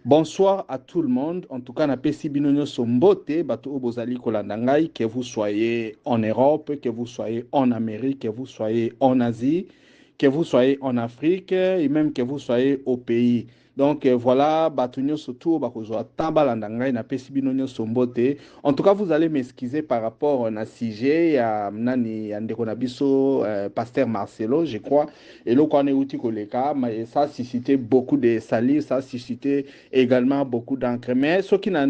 Bonsoir à tout le monde. En tout cas, na pesi binonyo sombote, bato obozali kolandangai, que vous soyez en Europe, que vous soyez en Amérique, que vous soyez en Asie, que vous soyez en Afrique et même que vous soyez au pays. Donc voilà, batunyo surtout bakozwa tambalandangai na pesi binonyo sombote. En tout cas, vous allez m'excuser par rapport à sujet ya nani ya ndeko na biso pasteur Marcelo, je crois. Et là, quand on est outil koleka, mais ça a suscité beaucoup de salis, ça a suscité également beaucoup d'encre. Mais ce qui n'a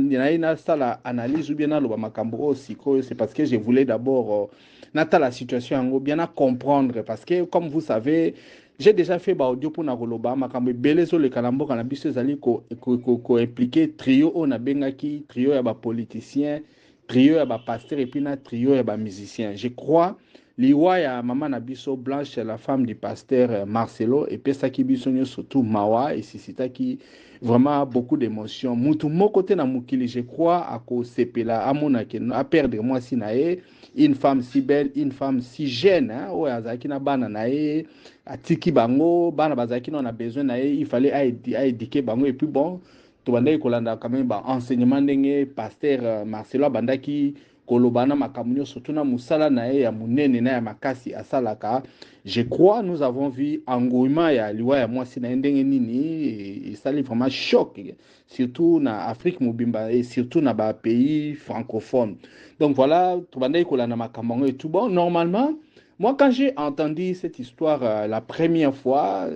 pas l'analyse ou bien le makambo aussi, c'est parce que je voulais d'abord la situation bien à comprendre. Parce que, comme vous savez, j'ai déjà fait audio pour Nagoloba, makambo belezo le kalambo kanabis ezali ko impliqué trio on a bengaki trio ya ba politicien, trio ya ba pasteur et puis na trio ya ba musicien. Je crois liwa ya mama na biso Blanche la femme du pasteur Marcelo et puis ça qui biso surtout mawa et sisitaki vraiment beaucoup d'émotions. Mutu mo côté na mukili, je crois, à cause sepela, à mon à perdre moi si nae, une femme si belle, une femme si jeune, hein, ouais, azaki na bana nae, à tiki bango, bana bazaki on a besoin nae, il fallait à éduquer bango et puis bon, tu banda kolanda quand même ba enseignement ndenge pasteur Marcelo bandaki kolobana makamunyo surtout na musala nae ya munene na ya makasi asalaka. Je crois nous avons vu engouement ya liwa ya mwasi na ndenge nini et ça vraiment choc surtout na Afrique mobimba et surtout na ba pays francophones. Donc voilà, tout banda ko na makambo et tout bon normalement moi quand j'ai entendu cette histoire la première fois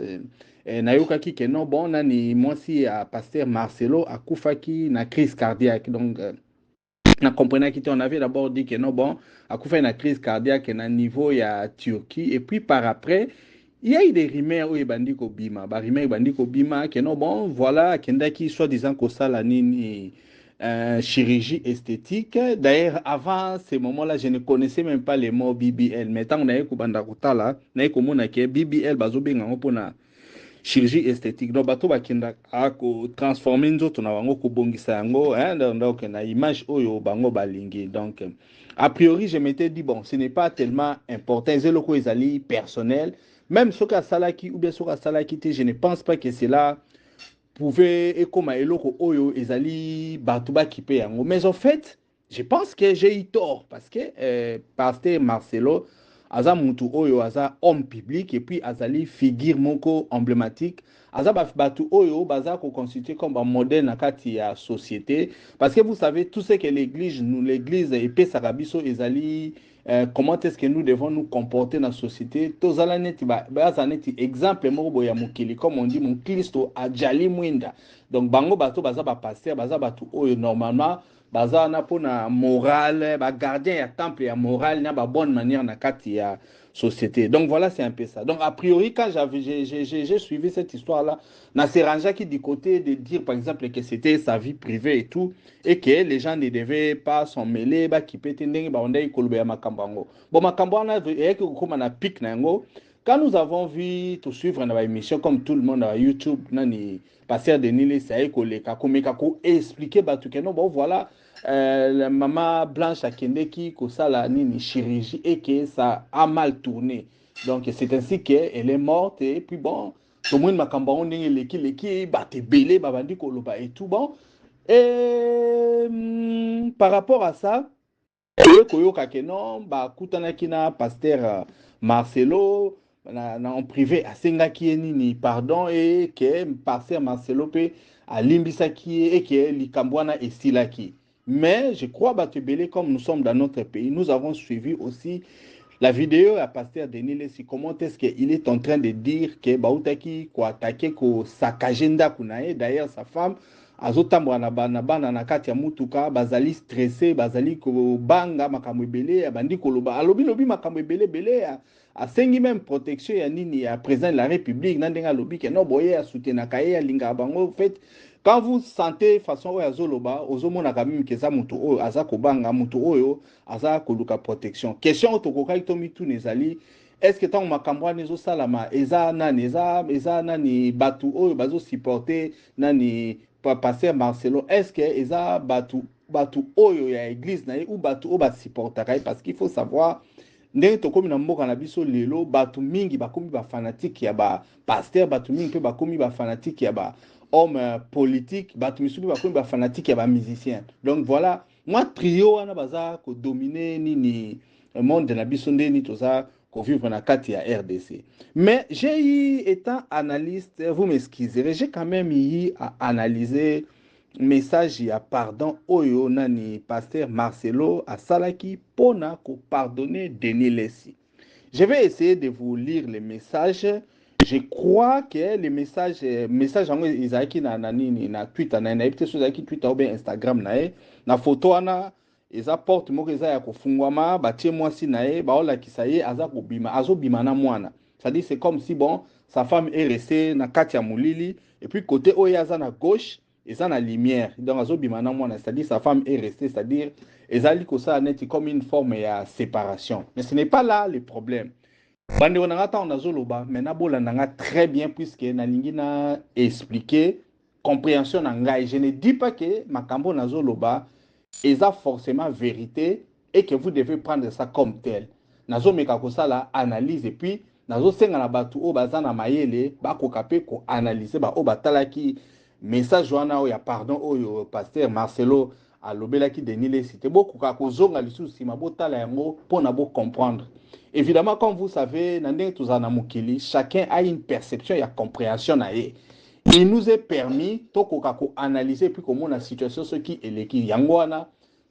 nayokaki ke non bon nani mwasi ya pasteur Marcelo akufaki na crise cardiaque donc on comprenait qu'on avait d'abord dit que non, bon, à cause une crise cardiaque à niveau il y a Turquie et puis par après il y a eu des rumeurs où il bandi ko bima, bah rumeurs bandi ko bima que non bon voilà kendaki soi-disant que ça la nini chirurgie esthétique. D'ailleurs, avant ces moments-là, je ne connaissais même pas les mots BBL. Mais tant qu'on a eu Kubanda Kutala, on a eu que BBL, bazobenga ngopona chirurgie esthétique donc bato bakenda transformer nzoto na bango kobongisa yango hein, donc na image oyo bango balingi donc a priori je m'étais dit bon ce n'est pas tellement important ezeloko ezali personnel même soki asalaki ou bien soki asalaki te je ne pense pas que cela pouvait ekoma eloko oyo ezali bato bakipe yango mais en fait je pense que j'ai eu tort parce que pasteur Marcelo aza mutu oyo aza homme public et puis azali figure moko emblématique aza bato oyo baza ko constituer comme un modèle na kati ya société parce que vous savez tout ce que l'église epesaka biso ezali comment est-ce que nous devons nous comporter dans la société tozala neti baza neti exemple moko boya mokili comme on dit mon Christo ajali mwinda donc bango bato baza ba pasteur baza bato oyo normalement baza na pona morale ba gardien ya temple ya morale na ba bonne manière na kati ya société donc voilà c'est un peu ça donc a priori quand j'ai suivi cette histoire là na seranja qui du côté de dire par exemple que c'était sa vie privée et tout et que les gens ne devaient pas s'en mêler ba kipete ndenge ba ondai kolobe ya makambo yango bon makambo wana et que koma na pic na yango quand nous avons vu tout suivre dans émission comme tout le monde à YouTube nani passer de Nile c'est koleka komeka ko expliquer batu que non bon voilà la maman Blanche Akendeki kosala nini chirurgie et que ça a mal tourné donc c'est ainsi qu'elle est morte et puis bon tout le monde m'a ndenge leki bate belé babandi koloba et tout bon et par rapport à ça koyoka ke non bakutanaki na pasteur Marcelo en privé asengaki ye nini pardon et que pasteur Marcelo pe alimbisaki ye et que likambo wana esilaki mais je crois bato ebele comme nous sommes dans notre pays nous avons suivi aussi la vidéo à pasteur Denis Lessi comment est-ce qu'il est en train de dire que bautaki ko attaquer ko saccager ndaku na ye d'ailleurs sa femme azotambola na bana na kati ya mutuka bazali stressé bazali kobanga makambo ebele abandi koloba alobi lobi makambo ebele ebele asengi même protection ya nini ya président de la république na ndenge alobi ke no boye asutenaka ye alingaka bango en fait quand vous sentez façon oyo azoloba ozomonaka mimi ke eza moto oyo aza kobanga moto oyo aza koluka protection question oyo tokokaki tomituna ezali est-ce que ntango makambo wana ezosalama eza nani bato oyo bazosupporte nani pasteur Marcelo est-ce que eza batu oyo ya église na ye ou batu oyo basupportaka ye parce qu'il faut savoir ndenge tokomi na mboka na biso lelo bato mingi bakomi ba fanatique ya ba pasteur, bato mingi pe bakomi ba fanatique ya ba homme politique, bato misusu bakomi ba fanatique ya ba musicien. Donc voilà, moi trio wana baza ko dominer nini monde na biso ndeni toza ko vivre na kati ya RDC. Mais j'ai eu, étant analyste, vous m'excuserez, j'ai quand même eu à analyser message ya pardon oyo nani pasteur Marcelo asalaki pona ko pardonner Denis Lessi. Je vais essayer de vous lire les messages. Je crois que les messages en ezaki na nani na Twitter na peut-être sur ezaki Twitter ou bien Instagram na photo ana eza porte moko eza ya kofungwama batie mwasi na ye baolakisa ye aza kobima azobima na mwana. C'est-à-dire c'est comme si bon sa femme est restée na kati ya mulili et puis côté oyo aza na gauche eza na lumière. Donc azobima na mwana, c'est-à-dire sa femme est restée, c'est-à-dire ezali kosa neti comme une forme ya séparation. Mais ce n'est pas là le problème. Bande on a on azoloba maintenant bolandanga très bien puisque nalingi na expliquer compréhension na ngai. Je ne dis pas que makambo nazoloba eza forcément vérité et que vous devez prendre ça comme tel. Nazo meka kosala analyse et puis nazo senga na batu o bazana mayele ba kokape ko analyser ba o batalaki message wana o ya pardon o pasteur Marcelo alobelaki Denis Lessi te bokoka kozonga lisusu sima botala yango pona bo comprendre. Évidemment, comme vous savez, chacun a une perception et une compréhension. Il nous est permis de analyser puis comment la situation ce qui est l'équipe Yangwana.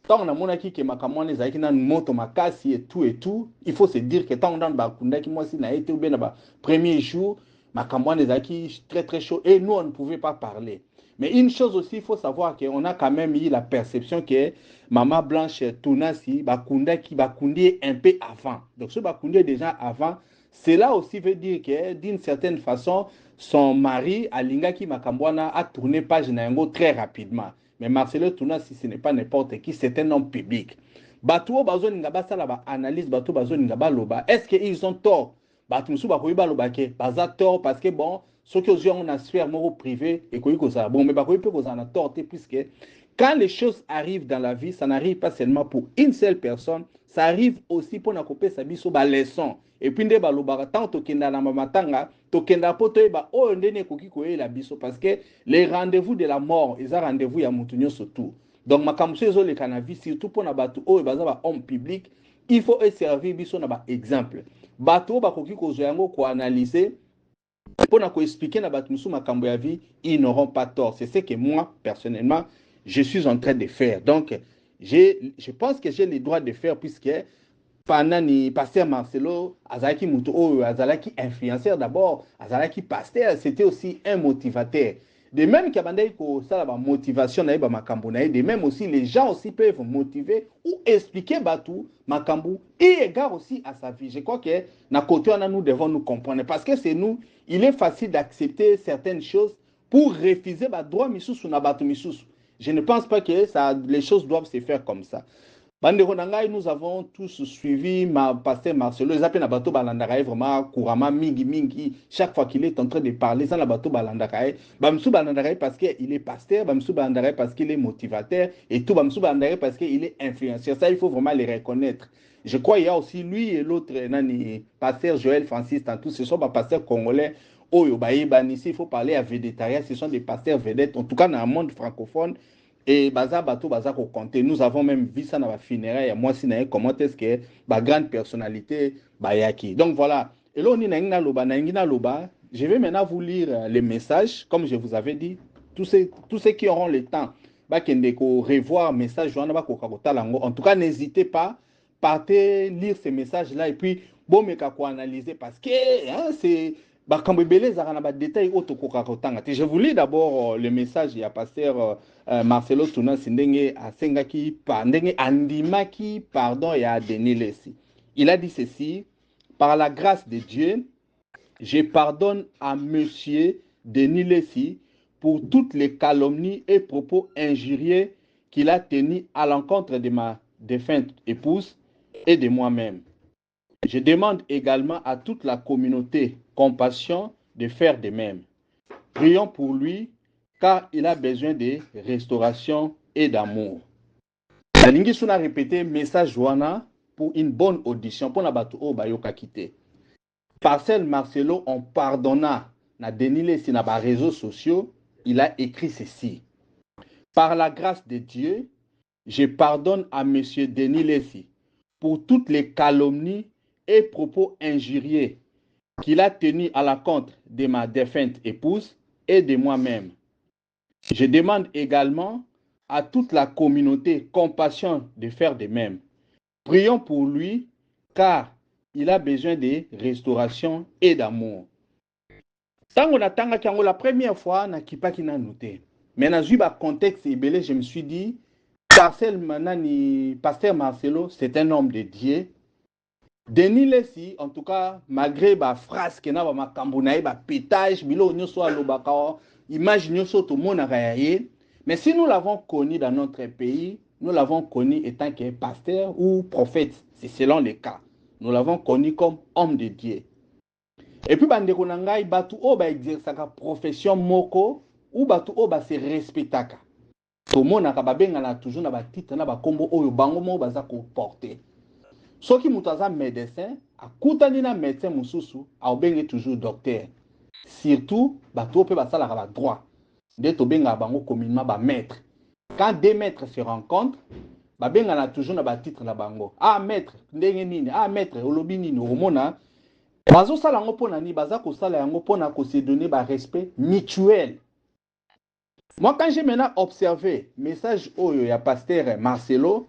Tant on a mon acquis que ma camone est avec une moto makasi et tout, il faut se dire que tant on a bakunda qui moi si n'a été ou bien premier jour, ma camone est avec très très chaud et nous on ne pouvait pas parler. Mais une chose aussi, il faut savoir qu'on a quand même eu la perception que Maman Blanche Tounasi, Bakunda qui Bakundi un peu avant. Donc ce Bakundi déjà avant, cela aussi veut dire que d'une certaine façon, son mari, Alingaki Makambwana, a tourné page Nayango très rapidement. Mais Marcelo Tounasi, ce n'est pas n'importe qui, c'est un homme public. Batou Bazo Ningaba Salaba analyse, Batou Bazo Ningaba Loba, est-ce qu'ils ont tort? Batou Moussou Bakoui Balobake, Baza tort parce que bon, ceux qui ont une sphère privée et qui ont bon mais bah peut qu'on a torté puisque quand les choses arrivent dans la vie ça n'arrive pas seulement pour une seule personne, ça arrive aussi pour n'accompagner sa biso ba leçon et puis ndé ba lobara tant to kenda na mamatanga to kenda poto e ba o ndene koki ko la biso parce que les rendez-vous de la mort ils ont rendez-vous ya mutunyo surtout. Donc makamso ezo le cannabis surtout pour na batu o baza ba homme public, il faut servir biso na ba exemple bato ba koki ko zo yango ko analyser pour nous expliquer na batmusu makambo ya vie, ils n'auront pas tort. C'est ce que moi, personnellement, je suis en train de faire. Donc, je pense que j'ai le droit de faire puisque pendant ni pasteur Marcelo, Azalaki Moutou, Azalaki influenceur d'abord, Azalaki pasteur, c'était aussi un motivateur. De même qu'il y a une motivation, de même aussi les gens aussi peuvent motiver ou expliquer Batou, Makambu, et égard aussi à sa vie. Je crois que nous devons nous comprendre parce que c'est nous, il est facile d'accepter certaines choses pour refuser droit Missoussou na Batou Missoussou. Je ne pense pas que les choses doivent se faire comme ça. Nous avons tous suivi ma pasteur Marcelo. Ils appellent Nabato Balandakae vraiment couramment, mingi. Chaque fois qu'il est en train de parler, ça Nabato Balandakae. Bamsou Balandakae parce qu'il est pasteur, Bamsou Balandakae parce qu'il est motivateur, et tout Bamsou Balandakae parce qu'il est influenceur. Ça, il faut vraiment les reconnaître. Je crois qu'il y a aussi lui et l'autre, pasteur Joël Francis, tous ce sont des pasteurs congolais. Oyo Baïbanisi, il faut parler à végétariens, ce sont des pasteurs vedettes, en tout cas dans le monde francophone. Et baza bato baza ko compter. Nous avons même vu ça dans la funéraille. Moi, si n'a comment est-ce que ma grande personnalité bayaki. Donc voilà. Et là, on est na loba. Je vais maintenant vous lire les messages, comme je vous avais dit. Tous ceux qui auront le temps, bah revoir message en tout cas, n'hésitez pas, partez lire ces messages-là et puis bon mais analyser parce que hein, c'est je vous lis d'abord le message il y a pasteur Marcelo Tounasi ndenge asengaki ndenge andimaki pardon ya Denis Lessi. Il a dit ceci: par la grâce de Dieu, je pardonne à monsieur Denis Lessi pour toutes les calomnies et propos injurieux qu'il a tenus à l'encontre de ma défunte épouse et de moi-même. Je demande également à toute la communauté compassion de faire de même. Prions pour lui car il a besoin de restauration et d'amour. Nalingi suna répété message wana pour une bonne audition pour na bato o bayoka kité. Pasteur Marcelo, on pardonna na Denis Lesi na ba réseaux sociaux, il a écrit ceci. Par la grâce de Dieu, je pardonne à monsieur Denis Lesi pour toutes les calomnies et propos injurieux qu'il a tenus à l'encontre de ma défunte épouse et de moi-même. Je demande également à toute la communauté compassion de faire de même. Prions pour lui, car il a besoin de restauration et d'amour. Tango na tanga kiango la première fois na kipaki na noté. Mais na zuba contexte ebele, je me suis dit Pasteur Marcelo, c'est un homme de Dieu. Denis Lesi, en tout cas, malgré la phrase que na ba makambo na ba pétage, bilo nyoso alobaka, image nyoso to mona rayaye. Mais si nous l'avons connu dans notre pays, nous l'avons connu étant qu'un pasteur ou prophète, c'est selon les cas. Nous l'avons connu comme homme de Dieu. Et puis bandeko na ngai batu o ba exerçaka profession moko ou batu o ba se respectaka. To mona ka babenga na toujours na ba titre na ba kombo oyo bango mo baza ko porter. Soki mutu aza médecin, akutani na médecin mususu, aobenge toujours docteur. Surtout, bato pe basalaka ba droit. Nde tobenga bango communément ba maître. Quand deux maîtres se rencontrent, babenga na toujours na ba titre na bango. Ah maître, ndenge nini? Ah maître, olobi nini? Omona, bazo sala yango pona ni, baza ko sala yango pona ko se donner ba respect mutuel. Moi quand j'ai maintenant observé message oyo ya pasteur Marcelo,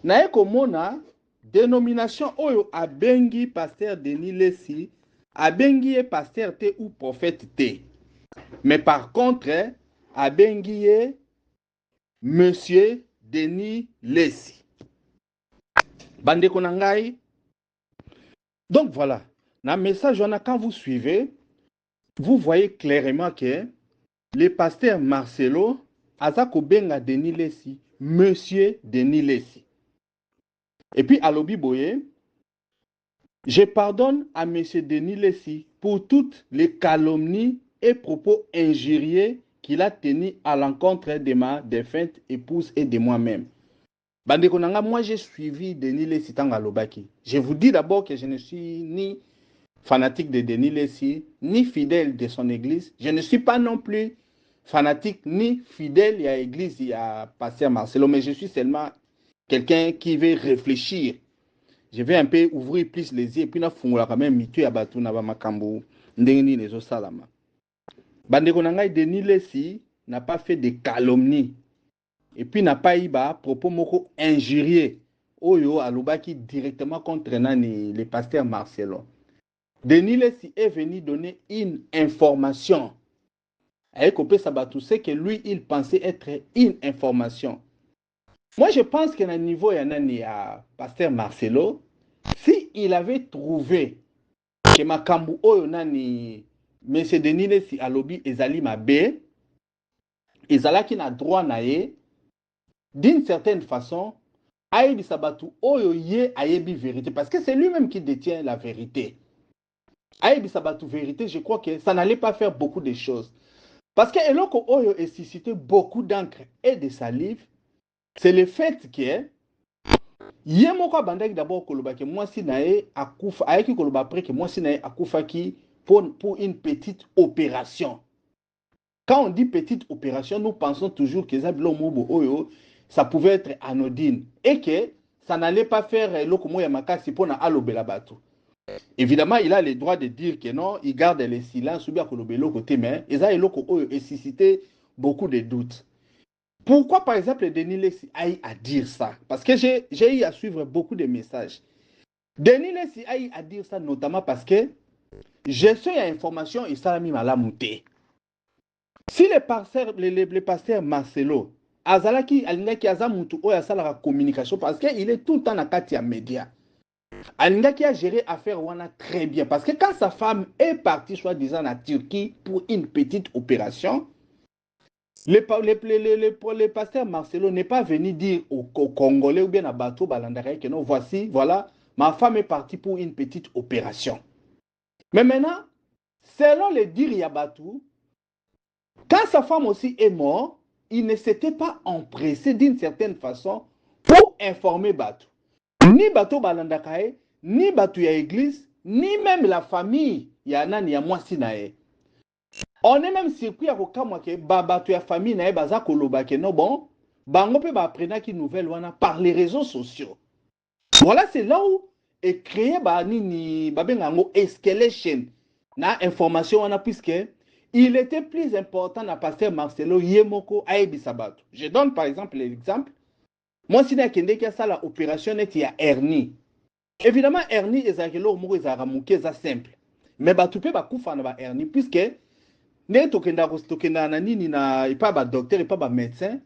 na ekomona dénomination oyo abengi pasteur Denis Lesi, abengi pasteur te ou prophète te. Mais par contre, abengi monsieur Denis Lesi. Bandeko na ngai. Donc voilà, dans le message, quand vous suivez, vous voyez clairement que le pasteur Marcelo azako benga Denis Lesi, monsieur Denis Lesi. Et puis, à l'obi boye, je pardonne à M. Denis Lesi pour toutes les calomnies et propos injurieux qu'il a tenus à l'encontre de ma défunte épouse et de moi-même. Bandeko nanga, moi j'ai suivi Denis Lesi tanga lobaki. Je vous dis d'abord que je ne suis ni fanatique de Denis Lesi, ni fidèle de son église. Je ne suis pas non plus fanatique ni fidèle à l'église, à pasteur Marcelo, mais je suis seulement quelqu'un qui veut réfléchir. Je vais un peu ouvrir plus les yeux et puis na fungola quand même mitu ya batu na ba makambo ndenge nezo salama. Bandeko na ngai Denis Lesi n'a pas fait de calomnie et puis n'a pas eu ba propos moko injurieux oyo alobaki directement contre nani le pasteur Marcelo. Denis Lesi est venu donner une information. Avec Opé Sabatou, c'est que lui il pensait être une information. Moi, je pense qu'à un niveau, il y a un pasteur Marcelo, si il avait trouvé que Makambu Oyo nani, M. Denis Lesi alobi ezali mabe, ezalaki na droit nae, d'une certaine façon, ayebi sabatu Oyo ye ayebi vérité, parce que c'est lui-même qui détient la vérité. Ayebi sabatu vérité, je crois que ça n'allait pas faire beaucoup de choses. Parce que Eloko Oyo est suscité beaucoup d'encre et de salive. C'est le fait que Yemoko bandaki d'abord koloba que moi si nae akufa ayaki koloba après que moi si nae akufa qui pour une petite opération. Quand on dit petite opération, nous pensons toujours que ça pouvait être anodine et que ça n'allait pas faire lokomo ya makasi pour na alobela bato. Évidemment, il a le droit de dire que non, il garde le silence ou bien kolobelo côté mais eza eloko oyo et suscité beaucoup de doutes. Pourquoi, par exemple, Denis Lesi a eu à dire ça? Parce que j'ai eu à suivre beaucoup de messages. Denis Lesi a eu à dire ça notamment parce que gestion et information et ça a mis mal à monter. Si le pasteur Marcelo, Azalaki, Alingaki Azamutu, Oya Salara communication, parce qu'il est tout le temps dans Katia Média. Alingaki a géré affaire Wana très bien. Parce que quand sa femme est partie, soi-disant, en Turquie pour une petite opération, le pasteur Marcelo n'est pas venu dire aux Congolais ou bien à Bateau Balandaraï que non, voici, voilà, ma femme est partie pour une petite opération. Mais maintenant, selon les dires Yabatou, quand sa femme aussi est morte, il ne s'était pas empressé d'une certaine façon pour informer Bateau. ni bato balandaka ye, ni bato ya église, ni même la famille ya nani ya mwasi na ye. On est même surpris à kokamwa ke bato ya famille na ye baza koloba ke no bon, bango pe ba apprenaki nouvelle wana par les réseaux sociaux. Voilà, c'est là où est créé ba nini babengango escalation na information wana, puisque il était plus important na pasteur Marcelo Yemoko aebisa bato. Je donne par exemple l'exemple. Moi si na kende ki sala opération net ya hernie. Évidemment hernie ezakelo moko ezaka muke za simple. Mais bato pe bakufa na ba hernie, puisque ne tokenda na nini na ipa ba docteur ipa ba médecin,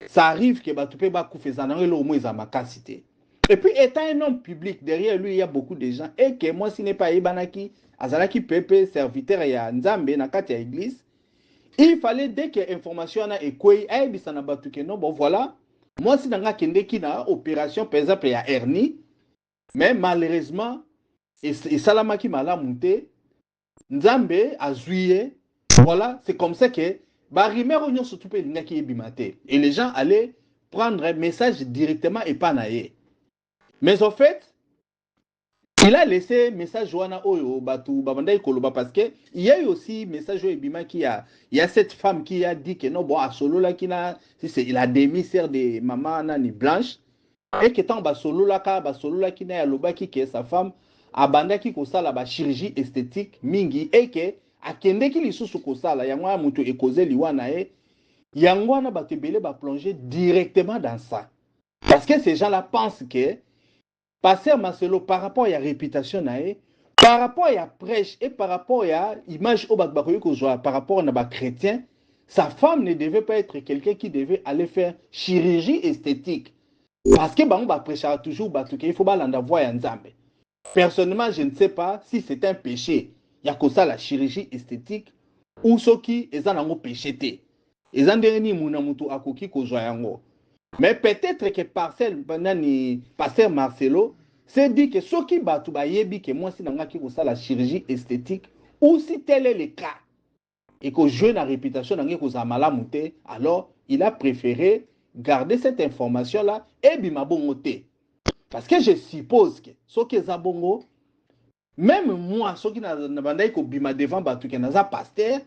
ça arrive que bato pe bakufa za na ngelo mo eza makasité. Et puis, étant un homme public, derrière lui, il y a beaucoup de gens. Et que moi, si n'est pas Ibanaki, Azalaki Pepe, serviteur ya Nzambe, na kati ya église, il fallait, dès que l'information a écoué, non, bon, voilà. Moi, si n'a kende ki na opération, par exemple, il y a hernie, mais malheureusement, et salamaki malamunte, Nzambe a zouye, voilà, c'est comme ça que, barimero nyon surtout pe l'ingaki ebimate. Et les gens allaient prendre un message directement et pas naïe. Mais en fait, il a laissé message Joana Oyo Batu Babandai Koloba, parce que il y a eu aussi message Oyo Bima qui il y a cette femme qui a dit que non, bon, à Solo là, il a démissaire de maman Nani Blanche, et que tant Basolo là, qui n'a Loba qui est sa femme, a banda qui kosala ba chirurgie esthétique mingi, et que a kende qui li susu kosala, yangwa mutu ekoze liwana e, yangwa na batebele ba plonger directement dans ça. Parce que ces gens-là pensent que Pasteur Marcelo, par rapport à la réputation, par rapport à la prêche et par rapport à l'image par rapport à la chrétien, sa femme ne devait pas être quelqu'un qui devait aller faire chirurgie esthétique. Parce que on va prêcher toujours, il faut l'en voir en Zambé. Personnellement, je ne sais pas si c'est un péché. Il y a que ça la chirurgie esthétique ou ce qui est un péché. Ils ont dernier munamutu akoki ko joyango. Mais peut-être que Pasteur Marcelo s'est dit que ce qui bat tout bayebi que moi si n'a qui la chirurgie esthétique, ou si tel est le cas et que je la réputation n'a pas malamuté, alors il a préféré garder cette information là et bimabongote. Parce que je suppose que ce qui est zabongo, même moi ce qui n'a pas ko bima devant batu que n'a pasteur,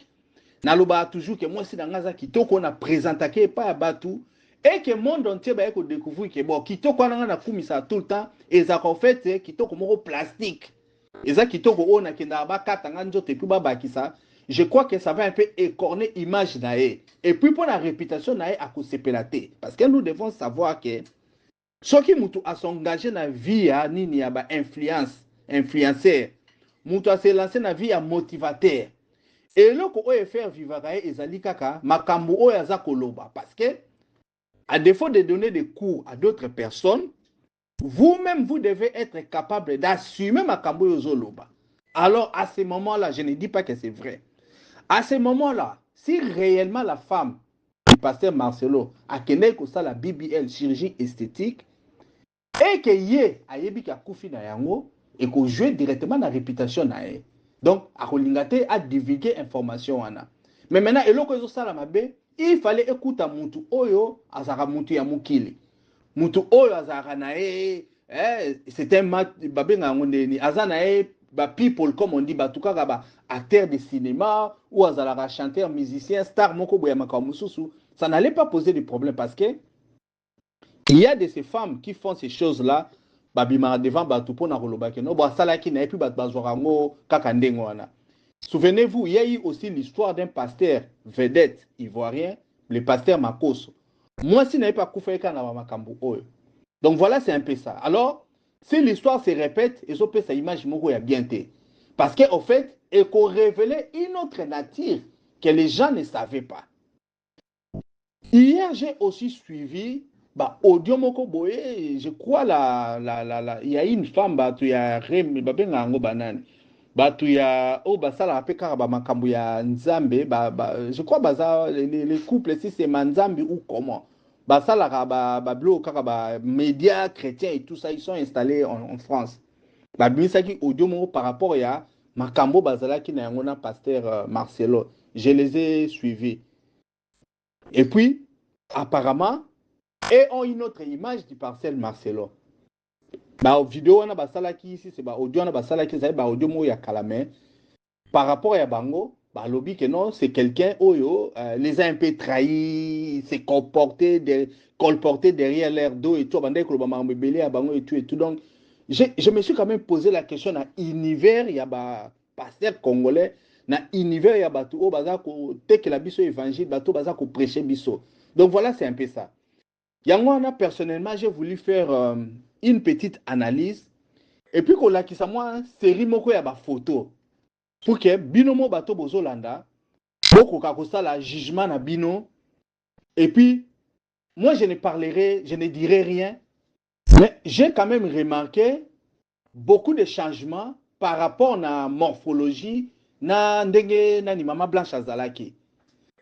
n'a loba toujours que moi si n'a qui to qu'on a présenté pas à batu. Et que le monde entier va découvrir que bon, kitoko na kumisa tout le temps, et ça en fait kitoko moko plastique. Et ça kitoko on a kenda ba katanga njote puis ba bakisa. Je crois que ça va un peu écorner l'image nae. Et puis pour la réputation nae à cause pelate. Parce que nous devons savoir que ceux qui mutu a s'engagé dans la vie à nini a ba influenceur. Mutu a se lancé dans la vie à motivateur. Et là ko oye faire vivre ezali kaka makambo oyo aza koloba parce que à défaut de donner des cours à d'autres personnes, vous-même, vous devez être capable d'assumer Makambo Yozoloba. Alors, à ce moment-là, je ne dis pas que c'est vrai. À ce moment-là, si réellement la femme du pasteur Marcelo a qu'elle ça la BBL, chirurgie esthétique, et que yé a yebi ka koufi na yango, et qu'on joue directement dans la réputation na ye. Donc, à Kolingate a divulgué information wana. Mais maintenant, et l'autre ça la mabe, il fallait écouter mutu oyo azara mutu ya mukili. Mutu oyo azara nae, c'est un mat babenga ngondeni azanae ba people comme on dit batuka ba acteur de cinéma ou azara chanteur musicien star moko boya makamususu, ça n'allait pas poser de problème parce que il y a de ces femmes qui font ces choses-là babima devant batu pona koloba ke no ba sala ki na epi bat bazwarango kaka ndengo wana. Souvenez-vous, il y a eu aussi l'histoire d'un pasteur vedette ivoirien, le pasteur Makoso. Moi, si je n'avais pas coupé na makambo oyo. Donc voilà, c'est un peu ça. Alors, si l'histoire se répète, et ça peut sa image moko ya bien té. Parce qu'en fait, il faut révéler une autre nature que les gens ne savaient pas. Hier, j'ai aussi suivi audio moko boye, je crois il y a une femme tu ya rem babenga ngo banane. Batu ya o basala apeka ba makambo ya nzambe je crois baza les couples si c'est manzambe ou comment basala ba blo kaka ba médias chrétiens et tout ça ils sont installés en France ba bimisaki audio mo par rapport ya makambo bazala ki na yango na pasteur Marcelo, je les ai suivis et puis apparemment et ont une autre image du pasteur Marcelo. Bah vidéo wana basalaki ici c'est ba audio wana basalaki ça ba audio mo ya kalame par rapport à bango bah lobby que non c'est quelqu'un oyo les a un peu trahis s'est colporté derrière l'air d'eau et tout bandé ko ba mambelé à bango et tout donc je me suis quand même posé la question à univers ya ba pasteur congolais na univers ya bato o baza ko tekela biso évangile bato baza ko prêcher biso donc voilà c'est un peu ça. Yango personnellement j'ai voulu faire une petite analyse et puis qu'on a qui ça moi série moko ya ba photo pour que bino mo bato bozolanda boko ka la jugement na bino et puis moi je ne dirai rien mais j'ai quand même remarqué beaucoup de changements par rapport à la morphologie na ndenge na ni mama blanche azalaki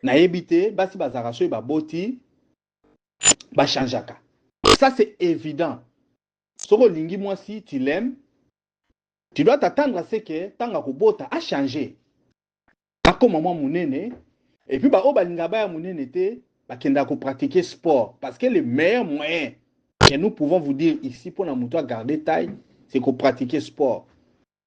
na yebite basi bazara so ba boti ba changeaka ça c'est évident soko lingi moi si tu l'aimes tu dois t'attendre à ce que tanga kobota a changé comme maman munene et puis ba o balinga ba munene te ba kenda ko pratiquer sport parce que le meilleur moyen que nous pouvons vous dire ici pour na muto à garder taille c'est ko pratiquer sport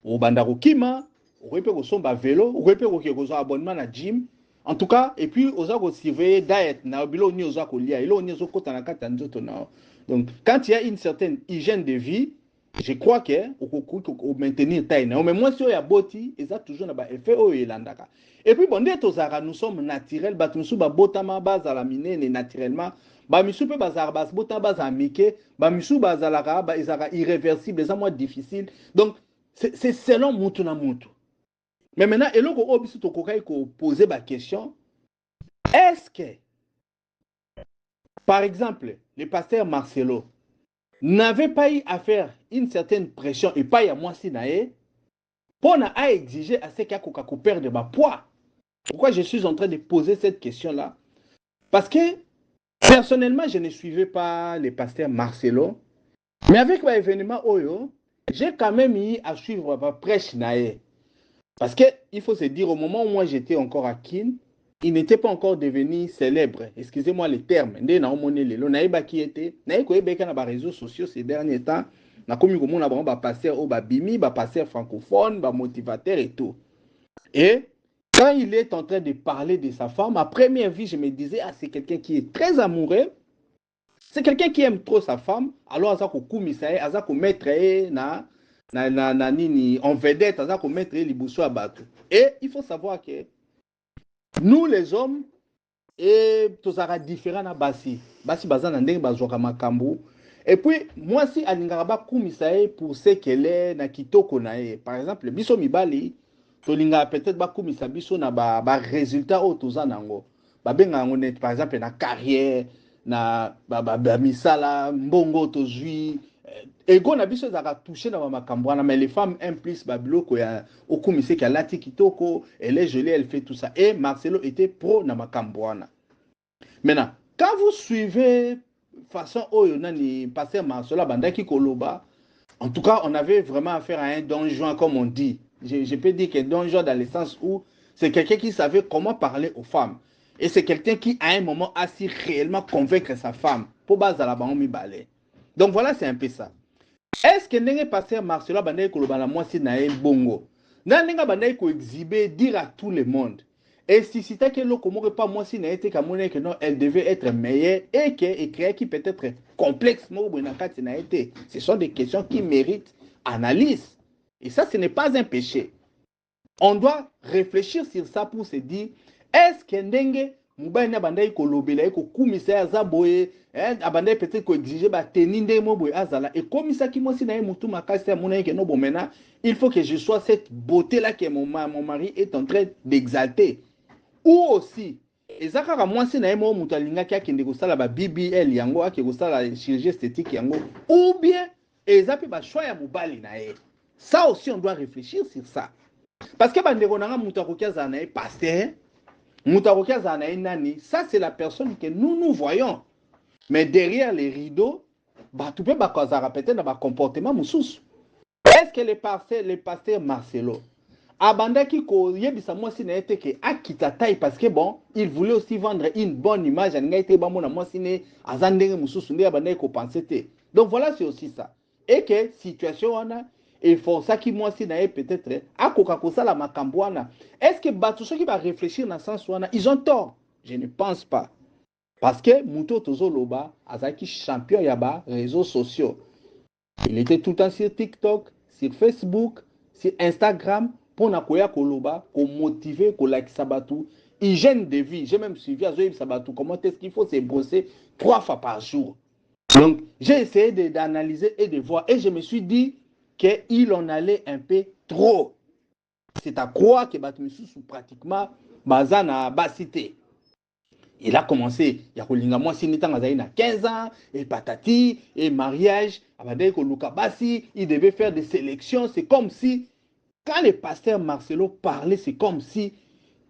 o banda ko kima o pe ko somba vélo o pe ko zo abonnement na gym en tout cas et puis oza ko surveiller diet na bilo ni oza ko lia ilo ni ozo kota na kata nzoto na donc quand il y a une certaine hygiène de vie je crois que au maintenir taille mais moi si il y a boti et ça toujours na ba effet o elandaka et puis bon dès tozara nous sommes naturels batumsu ba botama baza la minene naturellement ba misu pe bazara bas bota baza mike ba misu bazalaka ba izaka irréversible ça moi difficile donc c'est selon mutu na mutu mais maintenant eloko obisu to kokai ko poser ba question est-ce que par exemple le pasteur Marcelo n'avait pas eu à faire une certaine pression et pas à moi si naé pour à exiger à ce qu'il y a perdre ma poids. Pourquoi je suis en train de poser cette question-là? Parce que personnellement, je ne suivais pas le pasteur Marcelo, mais avec l'événement Oyo, j'ai quand même eu à suivre ma prêche naé. Parce qu'il faut se dire, au moment où moi j'étais encore à Kin, il n'était pas encore devenu célèbre. Excusez-moi le terme. Ndé na omone lelo naïba qui était, naïko ebeka na ba réseaux sociaux ces derniers temps, na komi ko mona ba passer au ba bimi, ba passer francophone, ba motivateur et tout. Et quand il est en train de parler de sa femme, à première vue, je me disais ah c'est quelqu'un qui est très amoureux. C'est quelqu'un qui aime trop sa femme. Alors ça ko kumisa, ça ko mettre na nini en vedette, ça ko mettre libuso à bateau. Et il faut savoir que nous les hommes et tout ça différent na basi bazana ndenge bazwaka makambo et puis moi si alingaka ba kumisa pour ce qu'elle est na kitoko na ye par exemple biso mibali to linga peut-être ba kumisa biso na ba résultat au toza nango ba benga ngone par exemple na carrière na ba misala mbongo to zui ego na biso zaka toucher na makambo wana mais les femmes impliquent babiloko ya okumise ki alati kitoko elle est jolie elle fait tout ça et Marcelo était pro na makambo wana. Maintenant quand vous suivez façon oyo nani pasteur Marcelo bandaki koloba en tout cas on avait vraiment affaire à un donjon comme on dit je peux dire que donjon dans le sens où c'est quelqu'un qui savait comment parler aux femmes et c'est quelqu'un qui à un moment a su réellement convaincre sa femme pour bazala bango mibale. Donc voilà c'est un peu ça. Est-ce que ndenge pasteur Marcelo bandai koloba na mwasi na ye bongo na ndenge bandai ko exhiber dire à tout le monde et si c'était que loko moko pas mwasi na été kamone que non elle devait être meilleure et que et créer qui peut être complexe mo bona kati na été ce sont des questions qui méritent analyse et ça ce n'est pas un péché. On doit réfléchir sur ça pour se dire est-ce que ndenge mobali na bandai kolobela ko kumisa ya boye abandai peut-être ko exiger ba teninde mo boye azala et komisa ki mosi na mutu makasi ya mona ke no bomena il faut que je sois cette beauté là que mon mari est en train d'exalter ou aussi ezaka mwasi na mo mutu alinga ki akende ko sala ba BBL yango ake ko sala chirurgie esthétique yango ou bien ezapi ba choix ya mobali na ye. Ça aussi on doit réfléchir sur ça parce que bandeko nanga mutu akokiaza na pasteur ça c'est la personne que nous voyons. Mais derrière les rideaux, tu peux peut-être dans comportement moussous. Est-ce que le pasteur Marcelo abandaki ko yebisa moi si na été que akita taille parce que bon, il voulait aussi vendre une bonne image à nga été ba mona moi si ne azandenge moussous ndé abandaki ko penser. Donc voilà c'est aussi ça. et que situation wana et força qui moi si nae peut-être à kokakosa la makambwana. Est-ce que bato ceux qui va réfléchir dans sens wana ils ont tort? Je ne pense pas. Parce que Muto Tozo Loba, Azaki champion yaba, réseaux sociaux. Il était tout le temps sur TikTok, sur Facebook, sur Instagram, pour nakoya koloba, ko motiver, ko like sabatou, hygiène de vie. J'ai même suivi à Zoïb Sabatou, comment est-ce qu'il faut se brosser 3 fois par jour. Donc, j'ai essayé d'analyser et de voir, et je me suis dit qu'il en allait un peu trop. C'est à croire que Batmissou pratiquement Bazana Basité. Il a commencé, il y a kolinga moi si n'étant à 15 ans, et patati, et mariage, il devait faire des sélections. C'est comme si, quand le pasteur Marcelo parlait, c'est comme si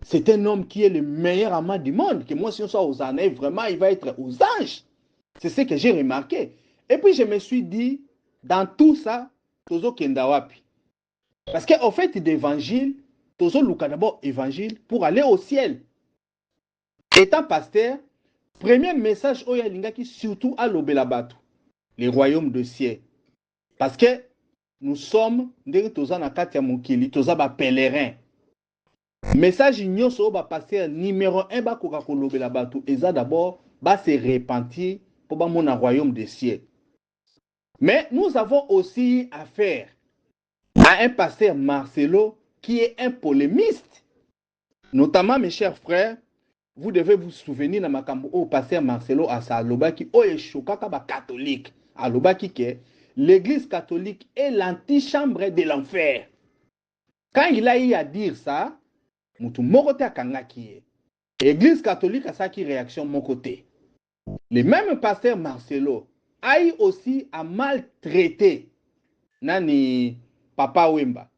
c'est un homme qui est le meilleur amant du monde. Que moi, si on soit aux années, vraiment, il va être aux anges. C'est ce que j'ai remarqué. Et puis, je me suis dit, dans tout ça, Tozo Kendawapi. Parce qu'en fait, d'évangile, Tozo Luka d'abord évangile pour aller au ciel. Étant pasteur, premier message oya lingaki surtout à l'Obelabatu, les royaumes de ciel. Parce que nous sommes ndenge toza na kati ya mokili, toza ba pèlerin. Message nyonso ba pasteur numéro 1 ba koka ko l'Obelabatu, eza d'abord ba se repentir pour ba mona royaume de ciel. Mais nous avons aussi affaire à un pasteur Marcelo qui est un polémiste. Notamment mes chers frères, vous devez vous souvenir de makambo au pasteur Marcelo Asa Alobaki o eshokaka ba catholique. Alobaki que l'église catholique est l'antichambre de l'enfer. Quand il a eu à dire ça, mutu moko akangaki. Église catholique a ça qui réaction mon côté. Le même pasteur Marcelo a eu aussi à maltraiter nani Papa Wemba,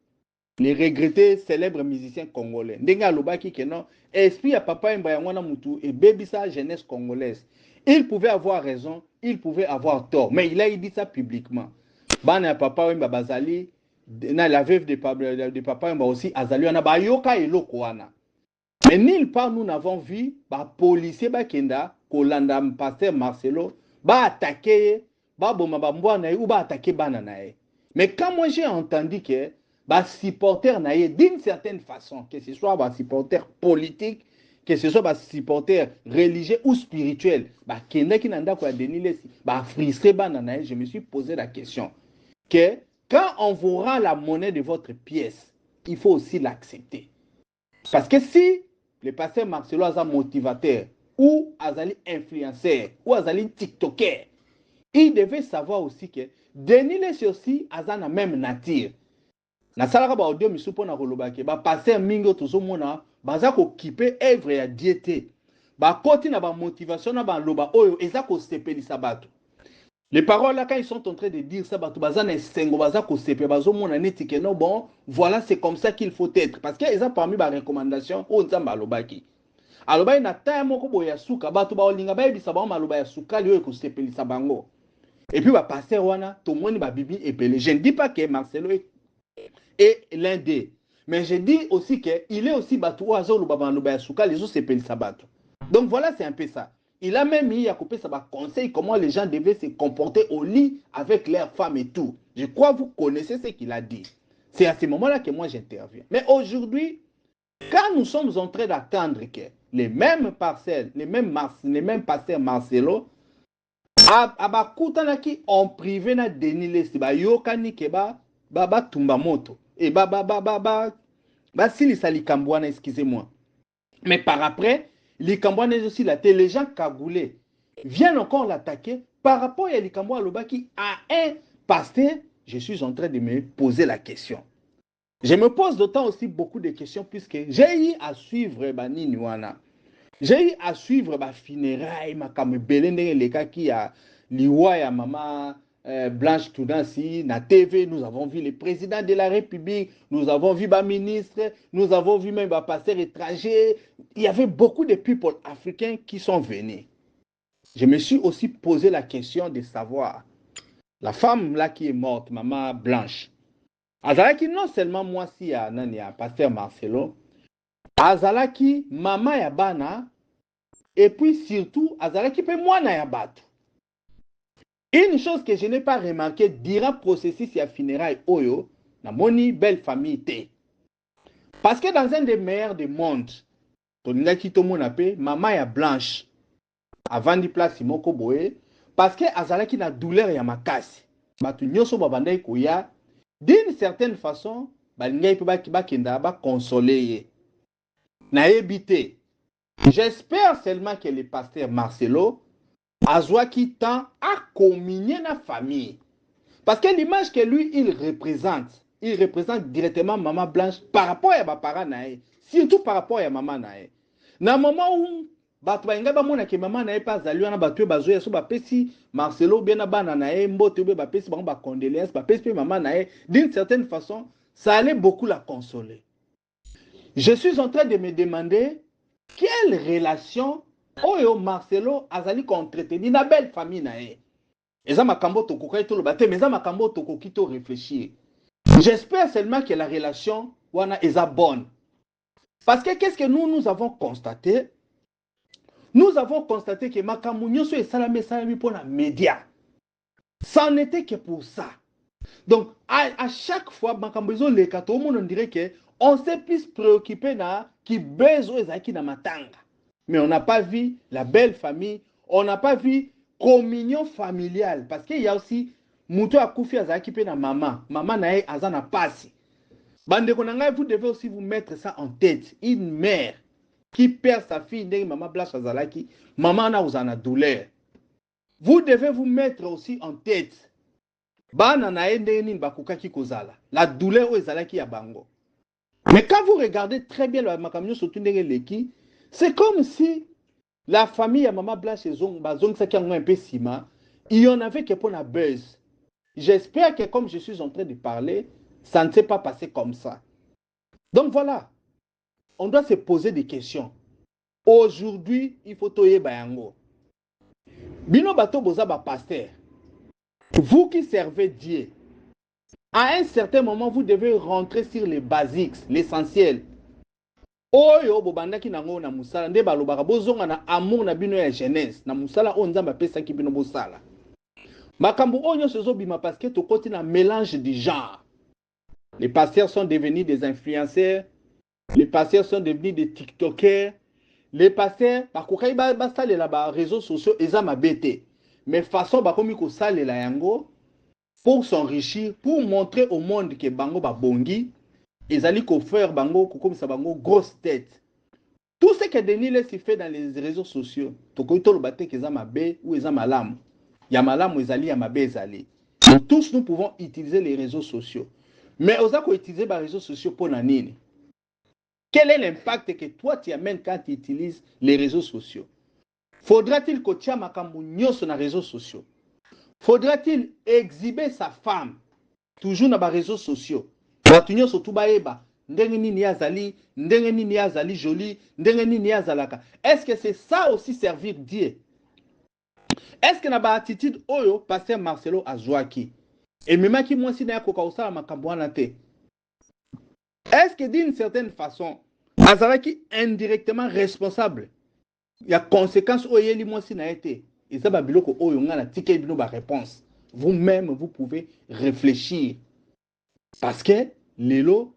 le regretté célèbre musicien congolais. Ndenga Alobaki que non, esprit à Papa Wemba yangwana mutu et baby sa jeunesse congolaise. Il pouvait avoir raison, il pouvait avoir tort, mais il a dit ça publiquement. Bana Papa Wemba bazali, la veuve de Papa Wemba aussi, azali wana bayoka eloko wana. Mais nulle part nous n'avons vu ba policier ba kenda kolanda pasteur Marcelo ba attaquer ba boma ba mbwana ou ba attaquer bana nae. Mais quand moi j'ai entendu que ba supporter nae d'une certaine façon, que ce soit ba supporter politique, que ce soit ba supporter religieux ou spirituel, ba kenda ki nanda ko denile ba frustré bana nae, je me suis posé la question que quand on vous rend la monnaie de votre pièce, il faut aussi l'accepter. Parce que si le pasteur Marcelo est un motivateur, ou azali influenceur, ou azali tiktoker, il devait savoir aussi que Denis les aussi a la même nature. Na salaka ba audio misupo na kolobake ba pasteur mingo tozo mona baza ko kipe œuvre ya diété. Ba koti na ba motivation na ba loba oyo eza ko sepelisa bato. Les paroles là, quand ils sont en train de dire ça, non, bon, voilà, c'est comme ça qu'il faut être. Parce qu'ils ont parmi les recommandations, on s'en balobaki. Alobaki na temps moko boya suka, batu ba olinga ba ebisa ba maloba ya suka liyo ekosepelisa bango. Et puis ba pasteur wana, tout le monde ba bibi epele. Je ne dis pas que Marcelo est l'un des, mais je dis aussi que il est aussi batu oazo loba ba maloba ya suka les autres sepelisa batu. Donc voilà, c'est un peu ça. Il a même mis à couper ça conseil comment les gens devaient se comporter au lit avec leurs femmes et tout. Je crois que vous connaissez ce qu'il a dit. C'est à ce moment-là que moi j'interviens. Mais aujourd'hui, quand nous sommes en train d'attendre que les mêmes parcelles, les mêmes pasteurs Marcelo, abakutanaki en privé na Denis Lesti, ba yokani ke ba tumba moto. Et silisa likambwana, excusez-moi. Mais par après, les Cambouanais aussi, les gens cagoulés viennent encore l'attaquer par rapport à l'Ikambouan Lobaki à un pasteur. Je suis en train de me poser la question. Je me pose d'autant aussi beaucoup de questions puisque j'ai eu à suivre Bani Nuana. J'ai eu à suivre ma funérailles, ma kamebelende les cas qui a liwa ya maman Blanche Toudansi, na TV, nous avons vu le président de la République, nous avons vu ma ministre, nous avons vu même ma pasteur étranger. Il y avait beaucoup de people africains qui sont venus. Je me suis aussi posé la question de savoir, la femme là qui est morte, maman Blanche, Azalaki non seulement moi si ya nani ya pasteur Marcelo, Azalaki maman ya bana, et puis surtout Azalaki pe mwana ya bato. Une chose que je n'ai pas remarqué durant le processus de funérailles, oyo, na moni belle famille té. Parce que dans un des meilleurs du monde, maman ya Blanche, avant de place moko boye, parce que azalaki na douleur ya makasi. Batu nyoso babandai koya, d'une certaine façon, balingai pe bakenda ba consoler. Na ebité. J'espère seulement que le pasteur Marcelo a qui tend à communier la famille. Parce que l'image que lui, il représente directement Maman Blanche par rapport à ses parents, surtout par rapport à Maman Nae. Dans le moment où bato bainga bamona ke Maman Nae pas zali wana bato bazoya so bapesi Marcelo bien na bana nae mbote be bapesi bango ba condoléances bapesi pe Maman Nae, d'une certaine façon, ça allait beaucoup la consoler. Je suis en train de me demander quelle relation oyo Marcelo azali entretenir na belle famille nae. Eza makambo tokokai to lobate mais eza makambo tokoki to réfléchir. J'espère seulement que la relation wana eza bonne. Parce que qu'est-ce que nous avons constaté? Nous avons constaté que makambo nyonso esalami pour la média. Ça n'était que pour ça. Donc à chaque fois makambo ezo leka to monde on dirait que on s'est plus préoccupé na qui bezo ezaki na matanga. Mais on n'a pas vu la belle famille, on n'a pas vu communion familiale. Parce qu'il y a aussi Mouto Akoufi azaki pe na maman. Maman nae azana pasi. Bande konanga, vous devez aussi vous mettre ça en tête. Une mère qui perd sa fille, maman Blanche azalaki, maman na uzana douleur. Vous devez vous mettre aussi en tête. Bana nae ndeni bakukaki kozala. La douleur o ezalaki ya bango. Mais quand vous regardez très bien le makamyo surtout ndenge leki, c'est comme si la famille à Maman Blanche et Zong, ça qui a un peu sima, il y en avait qui pour la buzz. J'espère que comme je suis en train de parler, ça ne s'est pas passé comme ça. Donc voilà, on doit se poser des questions. Aujourd'hui, il faut toyer bayango. Bino bato boza ba pasteur. Vous qui servez Dieu, à un certain moment, vous devez rentrer sur les basiques, l'essentiel. Oyo bobandaki nango na musala nde balobaka bozonga na amour na bino ya jeunesse na musala o nzamba pesaki bino bosala. Makambo onyo sezo bima parce que tokoti na mélange du genre. Les pasteurs sont devenus des influenceurs, les pasteurs sont devenus des tiktokers, les pasteurs bakokai basalela ba réseaux sociaux eza mabete. Mais façon bakomi ko salela yango pour s'enrichir, pour montrer au monde que bango ba bongi. Ezali ko faire bango comme ça bango grosse tête. Tout ce que Denis laisse fait dans les réseaux sociaux, toko to lobate ke za mabe ou eza malamu. Ya malamu ezali ya mabe ezali. Tous nous pouvons utiliser les réseaux sociaux. Mais oza ko utiliser les réseaux sociaux pour nanini? Quel est l'impact que toi tu amènes quand tu utilises les réseaux sociaux? Faudra-t-il que tu aies makambo nyonso na réseaux sociaux? Faudra-t-il exhiber sa femme toujours na ba réseaux sociaux? Batunyo sotu baeba ndenge nini azali, ndenge nini azali joli, ndenge nini azalaka. Est-ce que c'est ça aussi servir Dieu? Est-ce que na ba attitude oyo pasteur Marcelo azwaki et même qui moi si na koka osala makambo wana te? Est-ce que d'une certaine façon azalaki indirectement responsable? Il y a conséquences oyo yeli moi si na été et ça ba biloko oyo ngana tike bino ba réponse. Vous-même vous pouvez réfléchir parce que lelo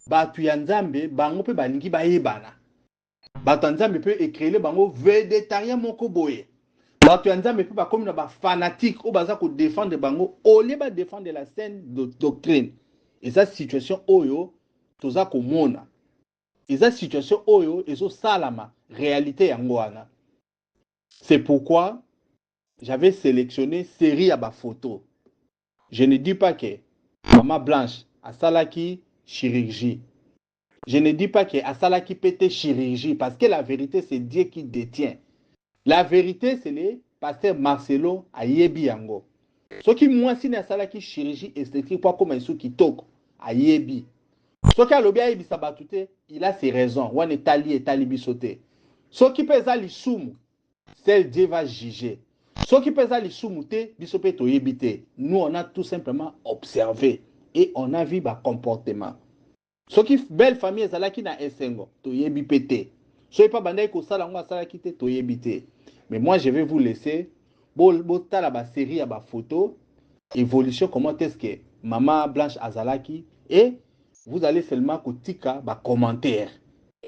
batu ya nzambe bango pe balingi bayebana. Batu ya nzambe pe écrire bango végétarien moko boye. Batu ya nzambe pe ba comme na ba fanatique o baza ko défendre bango au lieu ba défendre la saine doctrine. Et ça situation oyo toza komona. Et ça situation oyo ezo salama réalité yango wana. C'est pourquoi j'avais sélectionné série à ba photo. Je ne dis pas que Maman Blanche a salaki chirurgie. Je ne dis pas que Asalaki pété chirurgie parce que la vérité c'est Dieu qui détient. La vérité c'est le pasteur Marcelo Ayebi yango. Ce qui moi si Asalaki chirurgie esthétique pas comme un sou qui toque Ayebi. Ce qui a l'obé Ayebi sabatute, il a ses raisons. Ou est tali et tali bisoté. Ce qui pèse à l'issoumu, c'est Dieu va juger. Ce qui pèse à l'issoumu te bisopé to yebite. Nous on a tout simplement observé et on a vu bas comportement. Ce qui belle famille ezalaki na esengo to yebi pété. Soyez pas bandai ko sala ngwa sala kité to yebité. Mais moi je vais vous laisser tala ba série ya ba photo évolution comment est-ce que maman Blanche azalaki et vous allez seulement kotika ba commentaire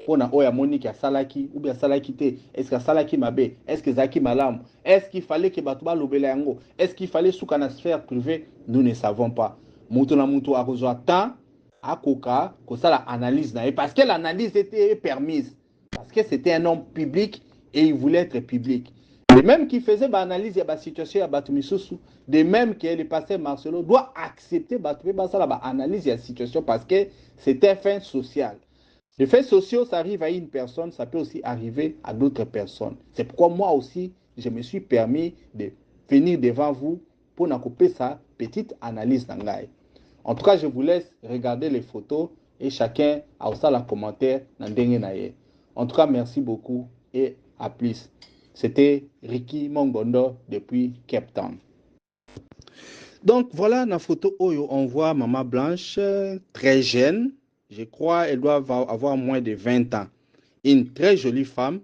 pona oya Monique ya salaki ou bien salaki te est-ce que salaki mabe est-ce que zaki malam est-ce qu'il fallait que batuba lobela yango est-ce qu'il fallait souka na sphère privée nous ne savons pas mutu na mutu akozwa temps akoka kosala analyse na ye parce que l'analyse était permise parce que c'était un homme public et il voulait être public. De même qu'il faisait l'analyse de la situation de Batumisusu, de même que le pasteur Marcelo doit accepter l'analyse de la situation parce que c'était un fait social. Les faits sociaux, ça arrive à une personne, ça peut aussi arriver à d'autres personnes. C'est pourquoi moi aussi, je me suis permis de venir devant vous pour nous couper sa petite analyse d'angaï. En tout cas, je vous laisse regarder les photos et chacun a aussi un commentaire dans le En tout cas, merci beaucoup et à plus. C'était Ricky Mongondo depuis Cape Town. Donc voilà la photo où on voit Maman Blanche, très jeune. Je crois qu'elle doit avoir moins de 20 ans. Une très jolie femme.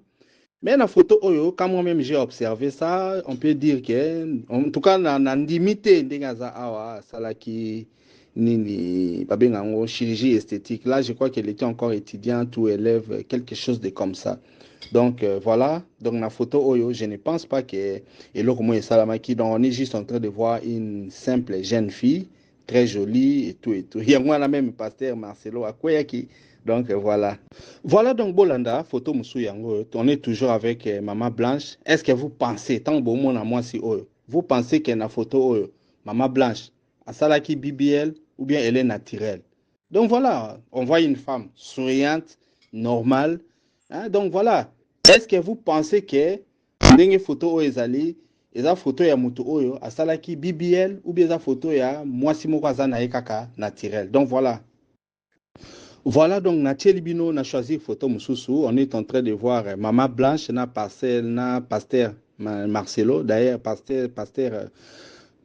Mais la photo où quand moi-même j'ai observé ça, on peut dire que, en tout cas, dans limité, salaki nini chirurgie esthétique. Là, je crois qu'elle était encore étudiante ou élève, quelque chose de comme ça. Donc voilà, donc la photo Oyo, je ne pense pas que Salamaki, donc on est juste en train de voir une simple jeune fille, très jolie et tout et tout. Il y a moi la même pasteur Marcelo Akweyaki. Donc voilà. Voilà donc Bolanda, photo Moussou Yango, on est toujours avec Maman Blanche. Est-ce que vous pensez, tant bon monde à moi si Oyo, vous pensez que la photo Oyo, Maman Blanche, à Salaki BBL ou bien elle est naturelle? Donc voilà, on voit une femme souriante, normale. Hein, donc voilà. Est-ce que vous pensez que ndenge photo oyo ezali eza photo ya mutu oyo asalaki BBL ou bien eza photo ya mwasi moko aza na ye kaka naturel? Donc voilà. Voilà donc Natie Libino na choisi photo mususu. On est en train de voir Maman Blanche na pasteur Marcelo. D'ailleurs pasteur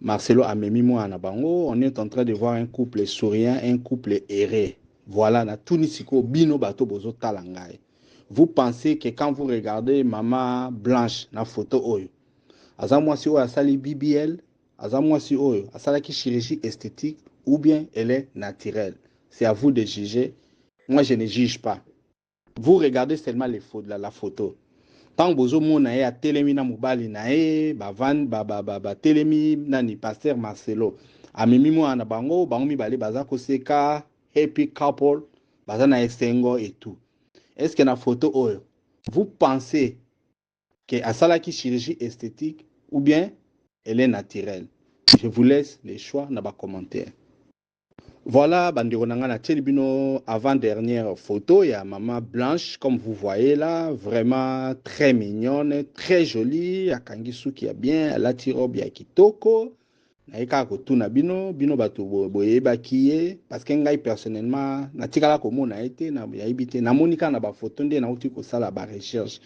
Marcelo a memi moi na bango. On est en train de voir un couple souriant, un couple erré. Voilà na tunisiko bino bato bozo talangai. Vous pensez que quand vous regardez Maman Blanche na photo oyo, azamwasi oyo asali BBL, azamwasi oyo asalaki chirurgie esthétique ou bien elle est naturelle? C'est à vous de juger. Moi, je ne juge pas. Vous regardez seulement les photos, la photo. Tant que vous avez à Telemi na mobali nae, ba Telemi na ni pasteur Marcelo. Amemi mo na bango, bango mi bale baza koseka, happy couple, baza na esengo et tout. Est-ce que la photo oyo, vous pensez que asalaki chirurgie esthétique ou bien elle est naturelle? Je vous laisse les choix dans les commentaires. Voilà, bandeko nanga na Tchelibino, avant-dernière photo, il y a Maman Blanche, comme vous voyez là, vraiment très mignonne, très jolie, akangi suki ya bien, la tirobe ya kitoko, na eka kotuna bino bato boyebaki ye, parce que ngai personnellement, na tikala komona ete, na yebite, na monika na ba photo nde na uti kosala ba recherche.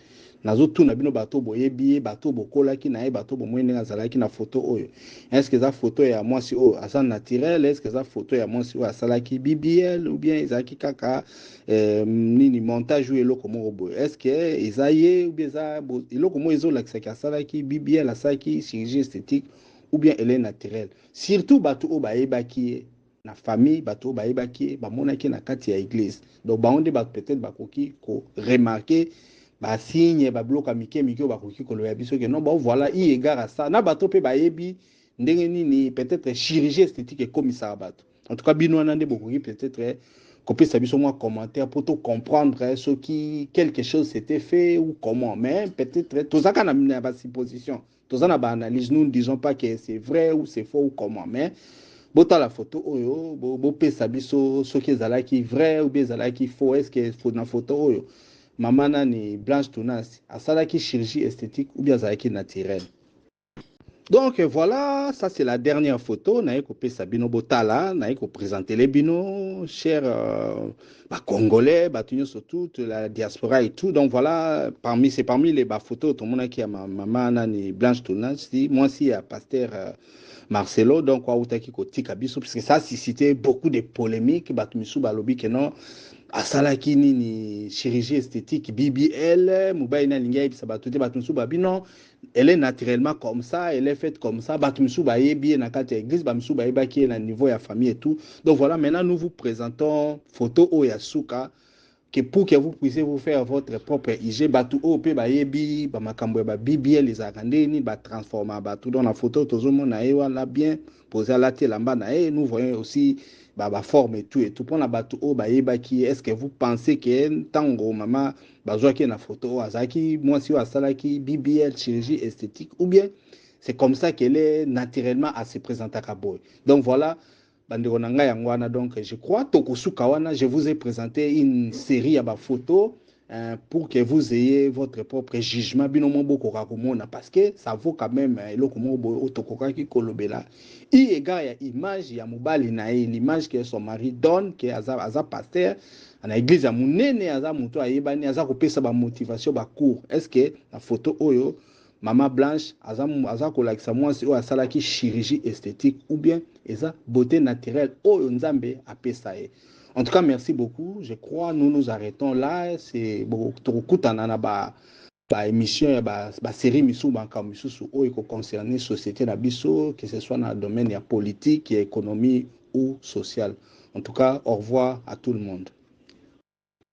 Nazotuna bino bato boyebi bato bokolaki na ye bato bomwene azalaki na photo oyo. Est-ce que ça photo ya mwasi oyo asa naturel? Est-ce que ça photo ya mwasi oyo asalaki BBL ou bien ezalaki kaka nini montage ou eloko moko boye? Est-ce que ezaye ou bien eza eloko moko ezolakisaki asalaki BBL asalaki chirurgie esthétique ou bien elle est naturelle? Surtout bato oyo bayebaki ye na famille bato oyo bayebaki ye bamonaki na kati ya église. Donc baonde bato peut-être bakoki ko remarquer ba signe ba bloka mike bakoki koloya biso que non bon voilà il égard à ça na bato pe bayebi ndenge nini peut-être chirurgie esthétique comme ça bato. En tout cas bino wana nde bokoki peut-être kopesa biso moi commentaire pour tout comprendre ce qui quelque chose s'était fait ou comment, mais peut-être tozaka na ba supposition tozana ba analyse, nous ne disons pas que c'est vrai ou c'est faux ou comment, mais bota la photo oyo bo pesa biso ce qui ezalaki vrai ou bien ezalaki faux. Est-ce que faut na photo oyo Maman ni Blanche Tunasi asalaki chirurgie esthétique ou bien azalaki naturel? Donc voilà, ça c'est la dernière photo. Naïe kopé Sabino Botala, naïe ko présenter les bino, chers Congolais, surtout toute la diaspora et tout. Donc voilà, parmi les photos, tout le monde qui a maman ni Blanche Tunasi, moi aussi à pasteur Marcelo. Donc quoi outaki ko tika biso parce que ça suscité beaucoup de polémiques. Batumisu balobi que non. asalaki nini chirurgie esthétique BBL mobali na lingi ayebisa bato te bato mosusu babi non elle est naturellement comme ça elle est faite comme ça bato mosusu bayebi ye na kati ya église bato mosusu bayebaki ye na niveau ya famille et tout. Donc voilà, maintenant nous vous présentons photo oyo ya suka que pour que vous puissiez vous faire votre propre IG bato oyo pe bayebi bamakambo ya ba BBL ezalaka ndeni batransforma bato dans la photo tozomona ye wana bien posé alati elamba na ye. Nous voyons aussi forme et tout pour la bateau au bayebaki. Est-ce que vous pensez que tango maman bazwaki na photo azaki moi si asalaki BBL chirurgie esthétique ou bien c'est comme ça qu'elle est naturellement à se présenter à boy. Donc voilà bandeko na ngai yango wana. Donc je crois tokosuka wana je vous ai présenté une série à photos pour que vous ayez votre propre jugement binomo bokoka komona parce que ça vaut quand même eloko moko otokoka ki kolobela i égard ya image ya mobali na ye l'image que son mari donne que aza pasteur na église ya munene aza moto ayebani aza kopesa ba motivation ba cours. Est-ce que la photo oyo Mama Blanche aza kolakisa mwasi oyo asalaki chirurgie esthétique ou bien eza beauté naturelle oyo nzambe apesa ye. En tout cas, merci beaucoup. Je crois nous nous arrêtons là. C'est tokutana na ba émission ba série misu banka misusu oyo ko concerner société na biso, que ce soit dans le domaine ya politique, ya économie ou social. En tout cas, au revoir à tout le monde.